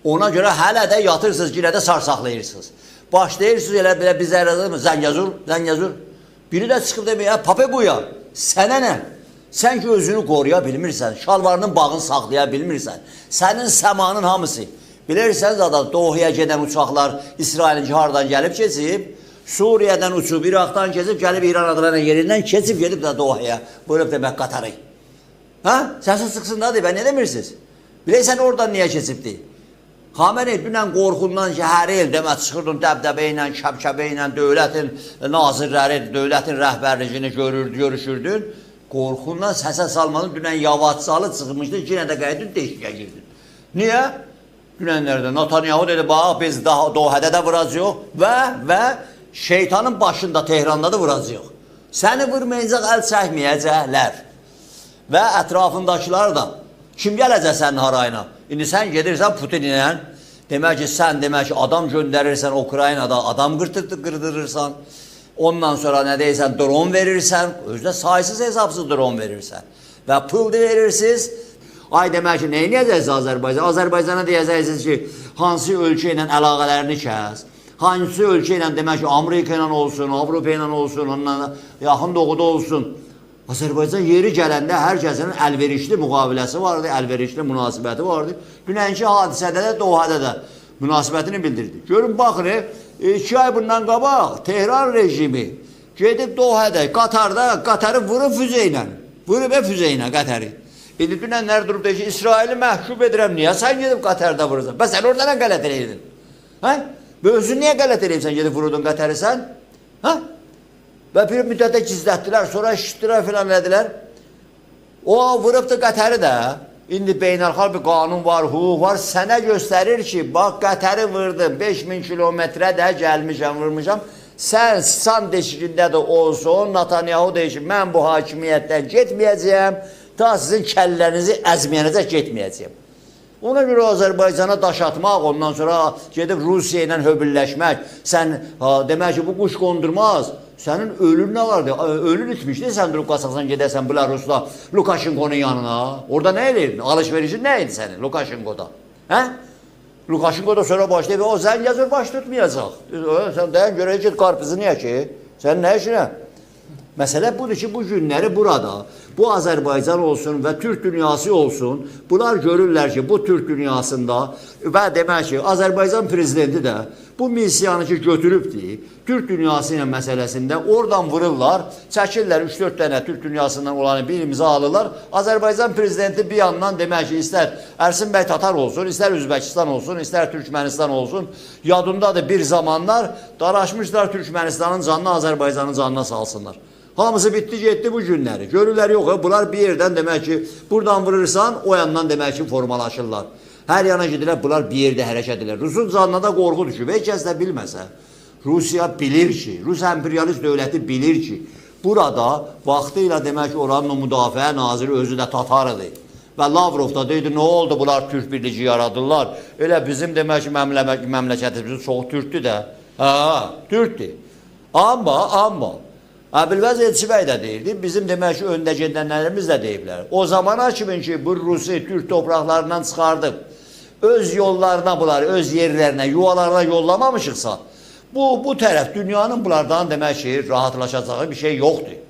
Ona görə hələ də yatırsınız, yenə də sarsaqlayırsınız. Başlayırsınız elə belə bizə Zəngəzur. Biri də çıxıb deməyə, Pape Buya, sənə nə? Sən ki özünü qoruya bilmirsən, şalvarının bağını saxlaya bilmirsən. Sənin səmanın hamısı. Bilirsiniz adam doğuya gedən uçaqlar İsrailin hardan gəlib keçib, Suriye'den uçub, Irak'tan keçib, gəlib İran adlanan yerindən keçib, gedib də doğuya. Buyurub demək Qatarı. Ha? Səsi sıxsın da deyib, nə demirsiniz? Bilirsən oradan niyə keçibdi? Xamenei dünən qorxundan ki, hər il demə çıxırdın dəbdəbə ilə, kəbkəbə ilə, dövlətin nazirləri, dövlətin rəhbərliyini görüşürdün. Qorxundan səsə salmadın, dünən yavaşsalı çıxmışdın, yenə də qəydin, deşikə girdin. Niyə? Dünənlərdə Netanyahu dedi, bax biz daha Dohədə də vuracaq və şeytanın başında Tehranda da vuracaq. Səni vurmayacaq, əl çəkməyəcəklər. Və ətrafındakılar da. Kim gələcək sənin harayına? İndi sən gedirsən Putin ilə, demək ki, sən adam göndərirsən Ukraynada, adam qırdırırsan. Ondan sonra nə deyirsən, dron verirsən, özdə saysız hesabsız dron verirsən. Və pul verirsiniz. Ay demək ki, neyi deyəcəksiniz Azərbaycan? Azərbaycana deyəcəksiniz ki, hansı ölkə ilə əlaqələrini kəs? Hansı ölkə ilə demək ki, Amerika ilə olsun, Avropa ilə olsun, ondan yaxın doğuda olsun. Azərbaycan yeri gələndə hər kəsinin əlverişli müqaviləsi vardı, əlverişli münasibəti vardı. Dünənki hadisədə də, Dohədə də münasibətini bildirdi. Görün, baxın, 2 ay bundan qabaq Tehran rejimi gedib Dohədə, Qatarı vurub füzə ilə. Vurub füzə ilə Qatarı. İndi dünənlər durub deyir ki, İsraili məhkub edirəm, niyə sən gedib Qatarda vurursan? Bəs sən orada nə qələt eləyirdin? Və özün niyə qələt eləyibsən, gedib vururdun Qatarı sən? Və bir müddətə gizlətdilər, sonra işitdilər filan edilər. O vurubdu Qatarı da. İndi beynəlxalq bir qanun var, hüquq var. Sənə göstərir ki, bax Qatarı vurdum, 5000 kilometrə də gəlmişəm, vurmuşam. Sən san deşikində də olsun, Netanyahu deyir ki, mən bu hakimiyyətdən getməyəcəyəm, ta sizin kəllərinizi əzməyənizə getməyəcəyəm. Ona görə Azərbaycana daş atmaq, ondan sonra gedib Rusiya ilə höbülləşmək, sən demək ki, bu quş qondurmaz. Sənin ölün nə vardı? Ölün itmişdi, sən durub qaçaqsan gedəsən Belarusda Lukashenkonun yanına. Orada nə edirdin? Alışverişin nə idi sənin Lukashenkoda? Lukashenko da sonra başlayıb, o Zəngəzur baş tutmayacaq. Sən dayan görək ki, qarpızı niyə ki? Sən nə işinə? Məsələ budur ki, bu günləri burada, bu Azərbaycan olsun və Türk dünyası olsun, bunlar görürlər ki, bu Türk dünyasında və demək ki, Azərbaycan prezidenti də bu missiyanı ki, götürübdir, Türk dünyası ilə məsələsində oradan vururlar, çəkirlər 3-4 dənə Türk dünyasından olanı bir imza alırlar. Azərbaycan prezidenti bir yandan demək ki, istər Ərsin bəy Tatar olsun, istər Üzbəkistan olsun, istər Türkmənistan olsun, yadındadır bir zamanlar daraşmışlar Türkmənistanın canını Azərbaycanın canına salsınlar. Hamısı bitdi, getdi bu günləri. Görürlər, yox, bunlar bir yerdən demək ki, buradan vurursan, o yandan demək ki, formalaşırlar. Hər yana gedirlər, bunlar bir yerdə hərəkət edirlər. Rusun canına da qorxu düşüb. Heç kəs də bilməsə, Rusiya bilir ki, Rus emperyalist dövləti bilir ki, burada vaxtıyla demək ki, oranın müdafiə naziri özü də Tatarıdır. Və Lavrov da deyildi, nə oldu bunlar Türk birlici yaradırlar. Elə bizim demək ki, məmləkətimizin çoxu Türkdür də. Türkdür. Amma, Əbilvəz Elçi bəy də deyirdi, bizim demək ki, öndə gedənlərimiz də deyiblər. O zamana kimin ki, bu Rusi Türk topraklarından çıxardıb, öz yollarına bunları, öz yerlərinə, yuvalarına yollamamışıqsa, bu tərəf dünyanın bunlardan demək ki, rahatlaşacağı bir şey yoxdur.